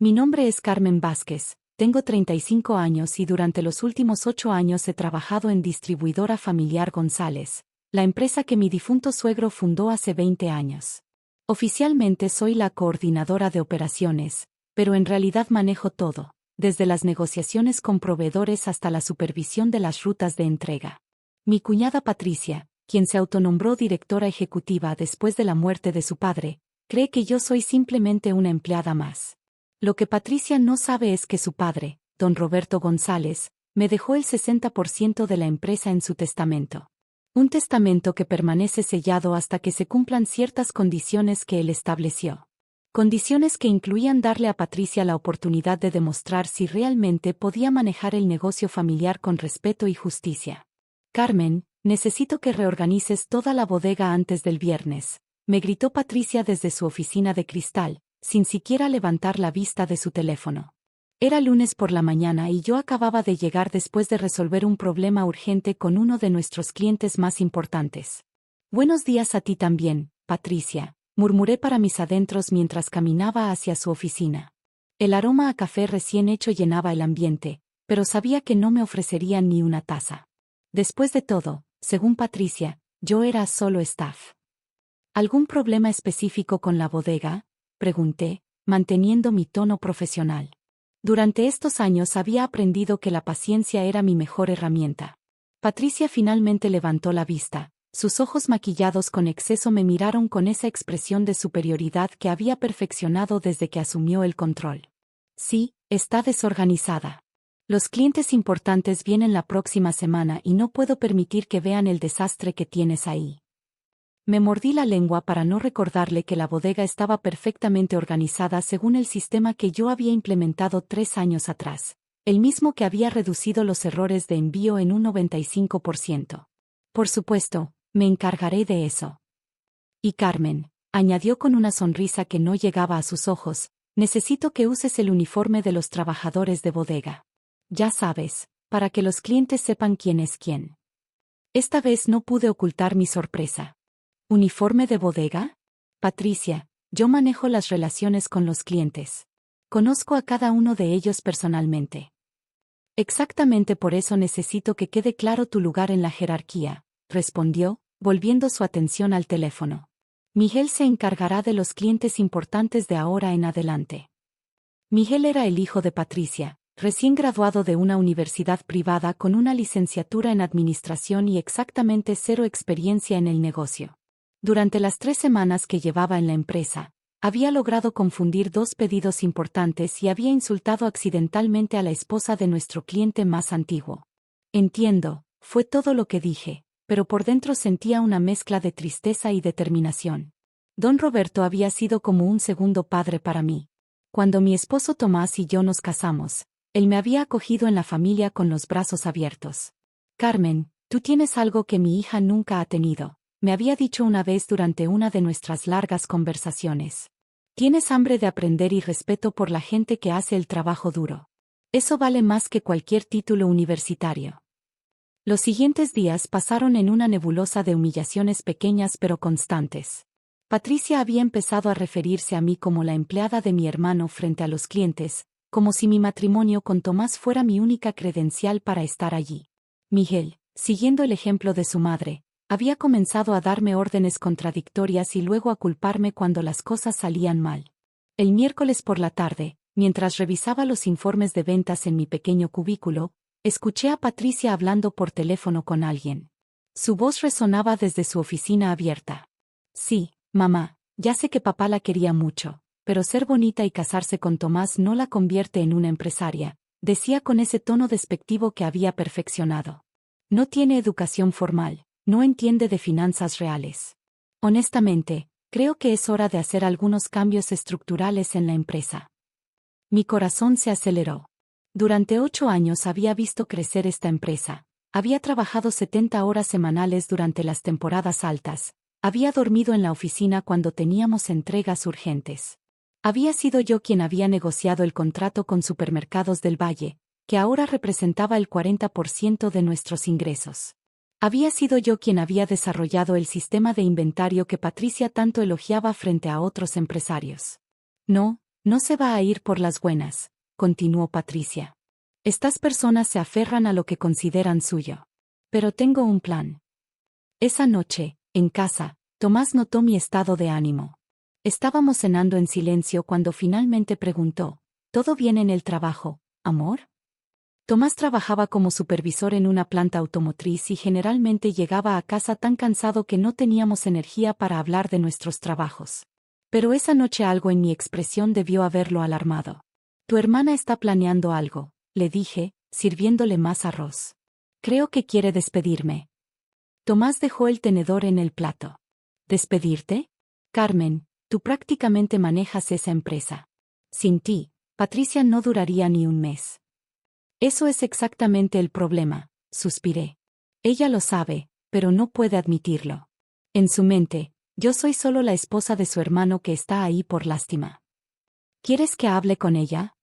Mi nombre es Carmen Vázquez, tengo 35 años y durante los últimos 8 años he trabajado en Distribuidora Familiar González, la empresa que mi difunto suegro fundó hace 20 años. Oficialmente soy la coordinadora de operaciones, pero en realidad manejo todo, desde las negociaciones con proveedores hasta la supervisión de las rutas de entrega. Mi cuñada Patricia, quien se autonombró directora ejecutiva después de la muerte de su padre, cree que yo soy simplemente una empleada más. Lo que Patricia no sabe es que su padre, don Roberto González, me dejó el 60% de la empresa en su testamento. Un testamento que permanece sellado hasta que se cumplan ciertas condiciones que él estableció. Condiciones que incluían darle a Patricia la oportunidad de demostrar si realmente podía manejar el negocio familiar con respeto y justicia. Carmen, necesito que reorganices toda la bodega antes del viernes, me gritó Patricia desde su oficina de cristal, sin siquiera levantar la vista de su teléfono. Era lunes por la mañana y yo acababa de llegar después de resolver un problema urgente con uno de nuestros clientes más importantes. Buenos días a ti también, Patricia, murmuré para mis adentros mientras caminaba hacia su oficina. El aroma a café recién hecho llenaba el ambiente, pero sabía que no me ofrecerían ni una taza. Después de todo, según Patricia, yo era solo staff. ¿Algún problema específico con la bodega?, pregunté, manteniendo mi tono profesional. Durante estos años había aprendido que la paciencia era mi mejor herramienta. Patricia finalmente levantó la vista, sus ojos maquillados con exceso me miraron con esa expresión de superioridad que había perfeccionado desde que asumió el control. Sí, está desorganizada. Los clientes importantes vienen la próxima semana y no puedo permitir que vean el desastre que tienes ahí. Me mordí la lengua para no recordarle que la bodega estaba perfectamente organizada según el sistema que yo había implementado 3 años atrás, el mismo que había reducido los errores de envío en un 95%. Por supuesto, me encargaré de eso. Y Carmen, añadió con una sonrisa que no llegaba a sus ojos, necesito que uses el uniforme de los trabajadores de bodega. Ya sabes, para que los clientes sepan quién es quién. Esta vez no pude ocultar mi sorpresa. ¿Uniforme de bodega? Patricia, yo manejo las relaciones con los clientes. Conozco a cada uno de ellos personalmente. Exactamente por eso necesito que quede claro tu lugar en la jerarquía, respondió, volviendo su atención al teléfono. Miguel se encargará de los clientes importantes de ahora en adelante. Miguel era el hijo de Patricia, recién graduado de una universidad privada con una licenciatura en administración y exactamente 0 experiencia en el negocio. Durante las 3 semanas que llevaba en la empresa, había logrado confundir 2 pedidos importantes y había insultado accidentalmente a la esposa de nuestro cliente más antiguo. Entiendo, fue todo lo que dije, pero por dentro sentía una mezcla de tristeza y determinación. Don Roberto había sido como un segundo padre para mí. Cuando mi esposo Tomás y yo nos casamos, él me había acogido en la familia con los brazos abiertos. Carmen, tú tienes algo que mi hija nunca ha tenido, me había dicho una vez durante una de nuestras largas conversaciones. Tienes hambre de aprender y respeto por la gente que hace el trabajo duro. Eso vale más que cualquier título universitario. Los siguientes días pasaron en una nebulosa de humillaciones pequeñas pero constantes. Patricia había empezado a referirse a mí como la empleada de mi hermano frente a los clientes, como si mi matrimonio con Tomás fuera mi única credencial para estar allí. Miguel, siguiendo el ejemplo de su madre, había comenzado a darme órdenes contradictorias y luego a culparme cuando las cosas salían mal. El miércoles por la tarde, mientras revisaba los informes de ventas en mi pequeño cubículo, escuché a Patricia hablando por teléfono con alguien. Su voz resonaba desde su oficina abierta. Sí, mamá, ya sé que papá la quería mucho, pero ser bonita y casarse con Tomás no la convierte en una empresaria, decía con ese tono despectivo que había perfeccionado. No tiene educación formal. No entiende de finanzas reales. Honestamente, creo que es hora de hacer algunos cambios estructurales en la empresa. Mi corazón se aceleró. Durante 8 años había visto crecer esta empresa. Había trabajado 70 horas semanales durante las temporadas altas. Había dormido en la oficina cuando teníamos entregas urgentes. Había sido yo quien había negociado el contrato con Supermercados del Valle, que ahora representaba el 40% de nuestros ingresos. Había sido yo quien había desarrollado el sistema de inventario que Patricia tanto elogiaba frente a otros empresarios. No, No se va a ir por las buenas, continuó Patricia. Estas personas se aferran a lo que consideran suyo. Pero tengo un plan. Esa noche, en casa, Tomás notó mi estado de ánimo. Estábamos cenando en silencio cuando finalmente preguntó, ¿todo bien en el trabajo, amor? Tomás trabajaba como supervisor en una planta automotriz y generalmente llegaba a casa tan cansado que no teníamos energía para hablar de nuestros trabajos. Pero esa noche algo en mi expresión debió haberlo alarmado. Tu hermana está planeando algo, le dije, sirviéndole más arroz. Creo que quiere despedirme. Tomás dejó el tenedor en el plato. ¿Despedirte? Carmen, tú prácticamente manejas esa empresa. Sin ti, Patricia no duraría ni un mes. Eso es exactamente el problema, suspiré. Ella lo sabe, pero no puede admitirlo. En su mente, yo soy solo la esposa de su hermano que está ahí por lástima. ¿Quieres que hable con ella?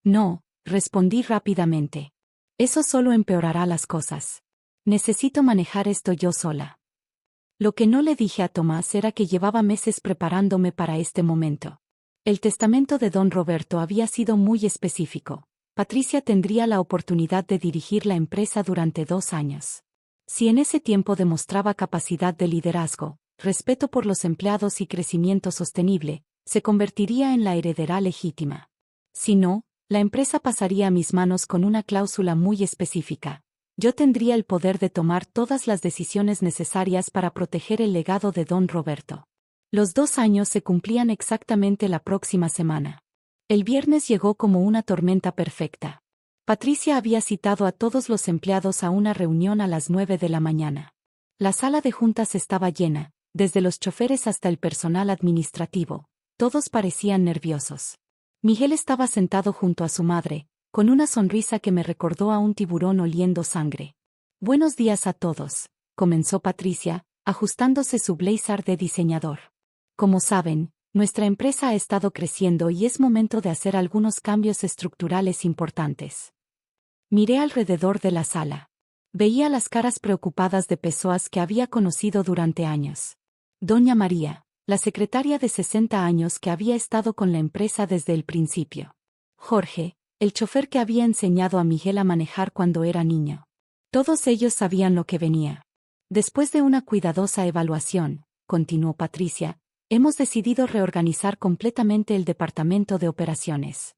No, respondí rápidamente. Eso solo empeorará las cosas. Necesito manejar esto yo sola. Lo que no le dije a Tomás era que llevaba meses preparándome para este momento. El testamento de don Roberto había sido muy específico. Patricia tendría la oportunidad de dirigir la empresa durante 2 años. Si en ese tiempo demostraba capacidad de liderazgo, respeto por los empleados y crecimiento sostenible, se convertiría en la heredera legítima. Si no, la empresa pasaría a mis manos con una cláusula muy específica. Yo tendría el poder de tomar todas las decisiones necesarias para proteger el legado de don Roberto. Los 2 años se cumplían exactamente la próxima semana. El viernes llegó como una tormenta perfecta. Patricia había citado a todos los empleados a una reunión a las 9 de la mañana. La sala de juntas estaba llena, desde los choferes hasta el personal administrativo. Todos parecían nerviosos. Miguel estaba sentado junto a su madre, con una sonrisa que me recordó a un tiburón oliendo sangre. Buenos días a todos, comenzó Patricia, ajustándose su blazer de diseñador. Como saben, nuestra empresa ha estado creciendo y es momento de hacer algunos cambios estructurales importantes. Miré alrededor de la sala. Veía las caras preocupadas de personas que había conocido durante años. Doña María, la secretaria de 60 años que había estado con la empresa desde el principio. Jorge, el chofer que había enseñado a Miguel a manejar cuando era niño. Todos ellos sabían lo que venía. Después de una cuidadosa evaluación, continuó Patricia, hemos decidido reorganizar completamente el departamento de operaciones.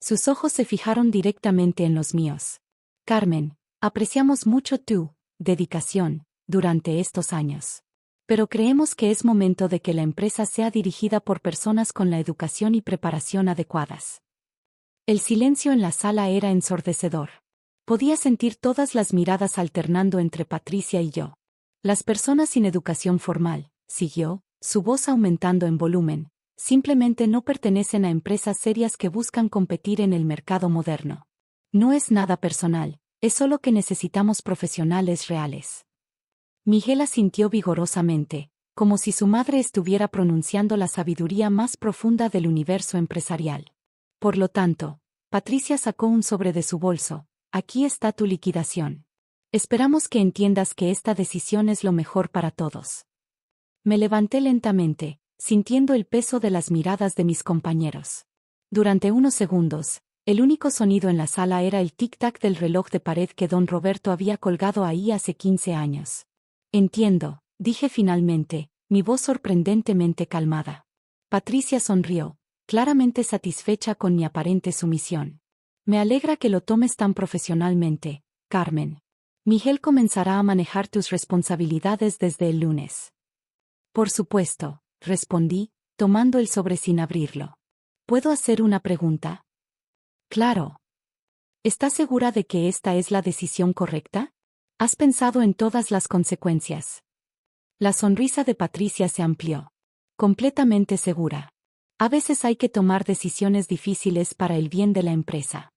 Sus ojos se fijaron directamente en los míos. Carmen, apreciamos mucho tu dedicación durante estos años. Pero creemos que es momento de que la empresa sea dirigida por personas con la educación y preparación adecuadas. El silencio en la sala era ensordecedor. Podía sentir todas las miradas alternando entre Patricia y yo. Las personas sin educación formal, siguió, su voz aumentando en volumen, simplemente no pertenecen a empresas serias que buscan competir en el mercado moderno. No es nada personal, es solo que necesitamos profesionales reales. Miguel asintió vigorosamente, como si su madre estuviera pronunciando la sabiduría más profunda del universo empresarial. Por lo tanto, Patricia sacó un sobre de su bolso. Aquí está tu liquidación. Esperamos que entiendas que esta decisión es lo mejor para todos. Me levanté lentamente, sintiendo el peso de las miradas de mis compañeros. Durante unos segundos, el único sonido en la sala era el tic-tac del reloj de pared que don Roberto había colgado ahí hace 15 años. Entiendo, dije finalmente, mi voz sorprendentemente calmada. Patricia sonrió, claramente satisfecha con mi aparente sumisión. Me alegra que lo tomes tan profesionalmente, Carmen. Miguel comenzará a manejar tus responsabilidades desde el lunes. Por supuesto, respondí, tomando el sobre sin abrirlo. ¿Puedo hacer una pregunta? Claro. ¿Estás segura de que esta es la decisión correcta? ¿Has pensado en todas las consecuencias? La sonrisa de Patricia se amplió. Completamente segura. A veces hay que tomar decisiones difíciles para el bien de la empresa.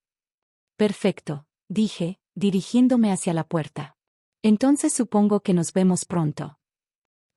Perfecto, dije, dirigiéndome hacia la puerta. Entonces supongo que nos vemos pronto.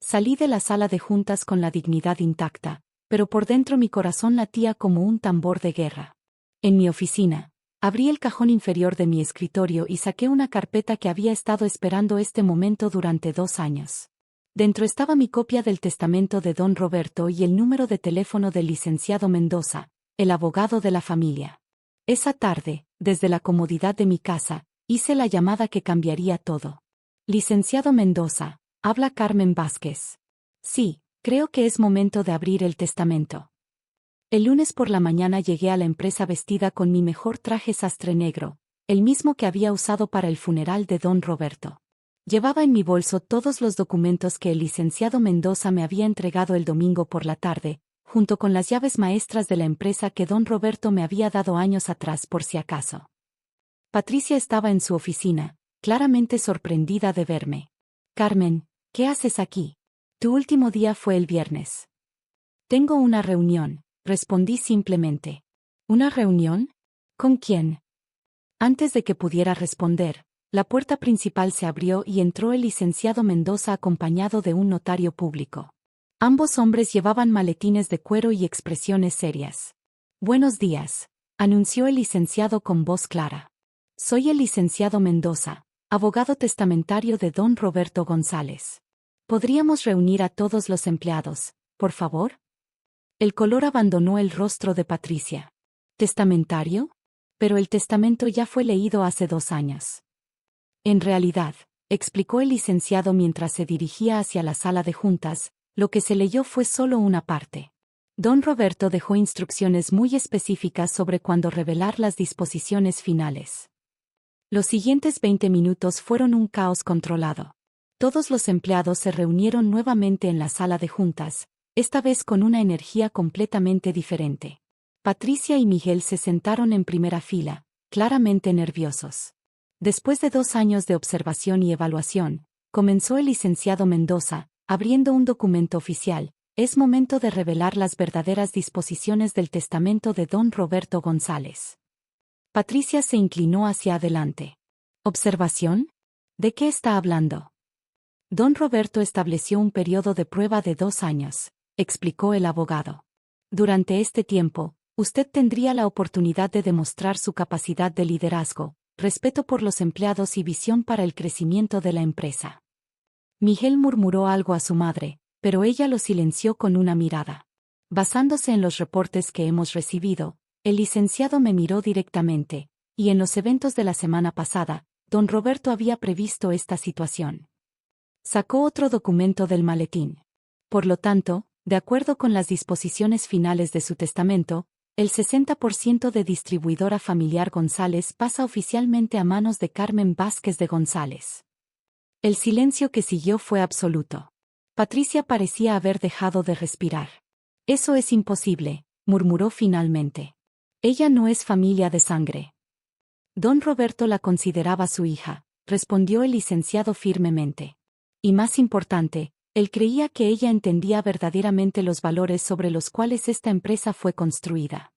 Salí de la sala de juntas con la dignidad intacta, pero por dentro mi corazón latía como un tambor de guerra. En mi oficina, abrí el cajón inferior de mi escritorio y saqué una carpeta que había estado esperando este momento durante 2 años. Dentro estaba mi copia del testamento de don Roberto y el número de teléfono del licenciado Mendoza, el abogado de la familia. Esa tarde, desde la comodidad de mi casa, hice la llamada que cambiaría todo. Licenciado Mendoza, habla Carmen Vázquez. Sí, creo que es momento de abrir el testamento. El lunes por la mañana llegué a la empresa vestida con mi mejor traje sastre negro, el mismo que había usado para el funeral de don Roberto. Llevaba en mi bolso todos los documentos que el licenciado Mendoza me había entregado el domingo por la tarde, junto con las llaves maestras de la empresa que don Roberto me había dado años atrás por si acaso. Patricia estaba en su oficina, claramente sorprendida de verme. Carmen, ¿qué haces aquí? Tu último día fue el viernes. Tengo una reunión, respondí simplemente. ¿Una reunión? ¿Con quién? Antes de que pudiera responder, la puerta principal se abrió y entró el licenciado Mendoza acompañado de un notario público. Ambos hombres llevaban maletines de cuero y expresiones serias. Buenos días, anunció el licenciado con voz clara. Soy el licenciado Mendoza, abogado testamentario de don Roberto González. ¿Podríamos reunir a todos los empleados, por favor? El color abandonó el rostro de Patricia. ¿Testamentario? Pero el testamento ya fue leído hace 2 años. En realidad, explicó el licenciado mientras se dirigía hacia la sala de juntas, lo que se leyó fue solo una parte. Don Roberto dejó instrucciones muy específicas sobre cuándo revelar las disposiciones finales. Los siguientes 20 minutos fueron un caos controlado. Todos los empleados se reunieron nuevamente en la sala de juntas, esta vez con una energía completamente diferente. Patricia y Miguel se sentaron en primera fila, claramente nerviosos. Después de 2 años de observación y evaluación, comenzó el licenciado Mendoza, abriendo un documento oficial. Es momento de revelar las verdaderas disposiciones del testamento de don Roberto González. Patricia se inclinó hacia adelante. ¿Observación? ¿De qué está hablando? Don Roberto estableció un periodo de prueba de 2 años, explicó el abogado. Durante este tiempo, usted tendría la oportunidad de demostrar su capacidad de liderazgo, respeto por los empleados y visión para el crecimiento de la empresa. Miguel murmuró algo a su madre, pero ella lo silenció con una mirada. Basándose en los reportes que hemos recibido, el licenciado me miró directamente, y en los eventos de la semana pasada, don Roberto había previsto esta situación. Sacó otro documento del maletín. Por lo tanto, de acuerdo con las disposiciones finales de su testamento, el 60% de Distribuidora Familiar González pasa oficialmente a manos de Carmen Vázquez de González. El silencio que siguió fue absoluto. Patricia parecía haber dejado de respirar. Eso es imposible, murmuró finalmente. Ella no es familia de sangre. Don Roberto la consideraba su hija, respondió el licenciado firmemente. Y más importante, él creía que ella entendía verdaderamente los valores sobre los cuales esta empresa fue construida.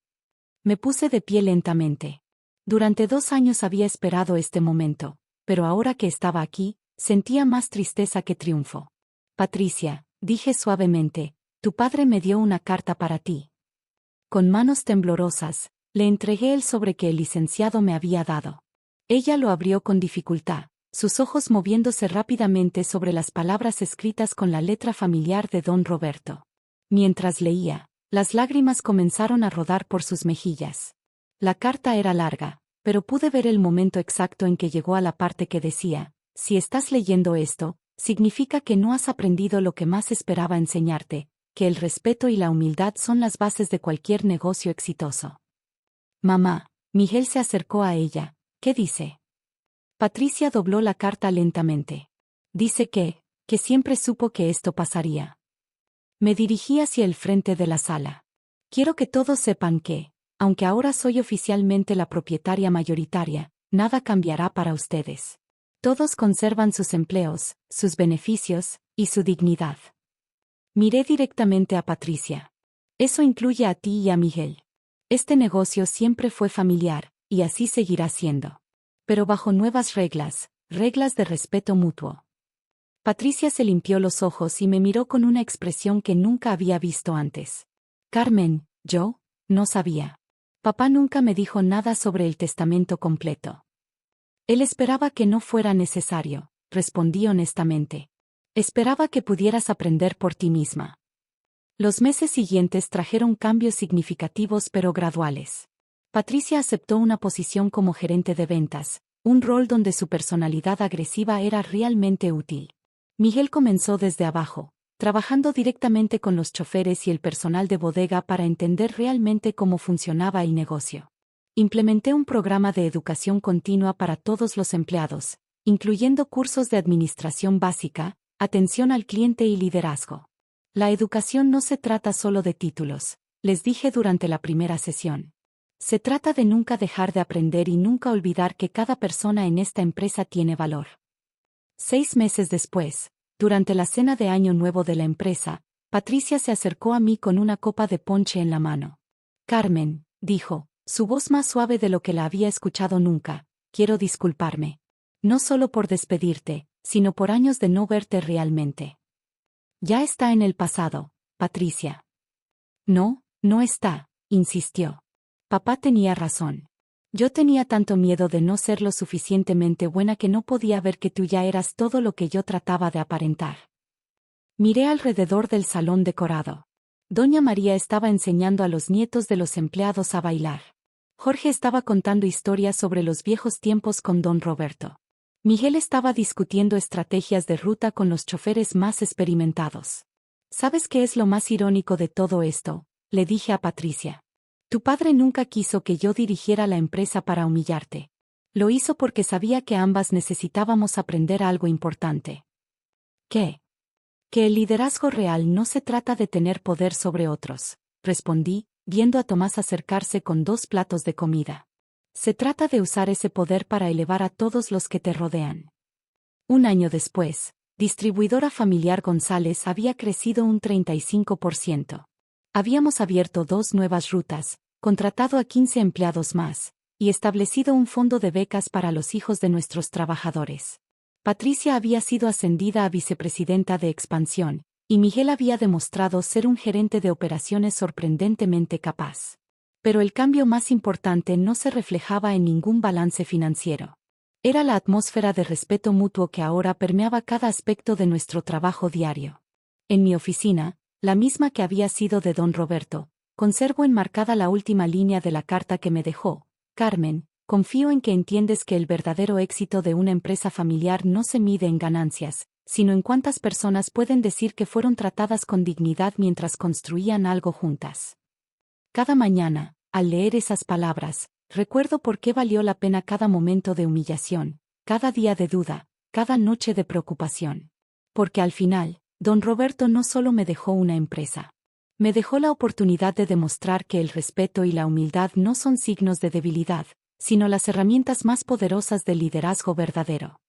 Me puse de pie lentamente. Durante 2 años había esperado este momento, pero ahora que estaba aquí, sentía más tristeza que triunfo. Patricia, dije suavemente, tu padre me dio una carta para ti. Con manos temblorosas, le entregué el sobre que el licenciado me había dado. Ella lo abrió con dificultad, sus ojos moviéndose rápidamente sobre las palabras escritas con la letra familiar de don Roberto. Mientras leía, las lágrimas comenzaron a rodar por sus mejillas. La carta era larga, pero pude ver el momento exacto en que llegó a la parte que decía, si estás leyendo esto, significa que no has aprendido lo que más esperaba enseñarte, que el respeto y la humildad son las bases de cualquier negocio exitoso. Mamá, Miguel se acercó a ella, ¿qué dice? Patricia dobló la carta lentamente. Dice que siempre supo que esto pasaría. Me dirigí hacia el frente de la sala. Quiero que todos sepan que, aunque ahora soy oficialmente la propietaria mayoritaria, nada cambiará para ustedes. Todos conservan sus empleos, sus beneficios, y su dignidad. Miré directamente a Patricia. Eso incluye a ti y a Miguel. Este negocio siempre fue familiar, y así seguirá siendo. Pero bajo nuevas reglas, reglas de respeto mutuo. Patricia se limpió los ojos y me miró con una expresión que nunca había visto antes. Carmen, yo, no sabía. Papá nunca me dijo nada sobre el testamento completo. Él esperaba que no fuera necesario, respondí honestamente. Esperaba que pudieras aprender por ti misma. Los meses siguientes trajeron cambios significativos pero graduales. Patricia aceptó una posición como gerente de ventas, un rol donde su personalidad agresiva era realmente útil. Miguel comenzó desde abajo, trabajando directamente con los choferes y el personal de bodega para entender realmente cómo funcionaba el negocio. Implementé un programa de educación continua para todos los empleados, incluyendo cursos de administración básica, atención al cliente y liderazgo. La educación no se trata solo de títulos, les dije durante la primera sesión. Se trata de nunca dejar de aprender y nunca olvidar que cada persona en esta empresa tiene valor. 6 meses después, durante la cena de Año Nuevo de la empresa, Patricia se acercó a mí con una copa de ponche en la mano. Carmen, dijo, su voz más suave de lo que la había escuchado nunca, quiero disculparme. No solo por despedirte, sino por años de no verte realmente. Ya está en el pasado, Patricia. No, no está, insistió. Papá tenía razón. Yo tenía tanto miedo de no ser lo suficientemente buena que no podía ver que tú ya eras todo lo que yo trataba de aparentar. Miré alrededor del salón decorado. Doña María estaba enseñando a los nietos de los empleados a bailar. Jorge estaba contando historias sobre los viejos tiempos con don Roberto. Miguel estaba discutiendo estrategias de ruta con los choferes más experimentados. ¿Sabes qué es lo más irónico de todo esto?, le dije a Patricia. Tu padre nunca quiso que yo dirigiera la empresa para humillarte. Lo hizo porque sabía que ambas necesitábamos aprender algo importante. ¿Qué? Que el liderazgo real no se trata de tener poder sobre otros, respondí, viendo a Tomás acercarse con 2 platos de comida. Se trata de usar ese poder para elevar a todos los que te rodean. Un año después, Distribuidora Familiar González había crecido un 35%. Habíamos abierto 2 nuevas rutas, contratado a 15 empleados más, y establecido un fondo de becas para los hijos de nuestros trabajadores. Patricia había sido ascendida a vicepresidenta de expansión, y Miguel había demostrado ser un gerente de operaciones sorprendentemente capaz. Pero el cambio más importante no se reflejaba en ningún balance financiero. Era la atmósfera de respeto mutuo que ahora permeaba cada aspecto de nuestro trabajo diario. En mi oficina, la misma que había sido de don Roberto, conservo enmarcada la última línea de la carta que me dejó. Carmen, confío en que entiendes que el verdadero éxito de una empresa familiar no se mide en ganancias, sino en cuántas personas pueden decir que fueron tratadas con dignidad mientras construían algo juntas. Cada mañana, al leer esas palabras, recuerdo por qué valió la pena cada momento de humillación, cada día de duda, cada noche de preocupación. Porque al final, don Roberto no solo me dejó una empresa. Me dejó la oportunidad de demostrar que el respeto y la humildad no son signos de debilidad, sino las herramientas más poderosas del liderazgo verdadero.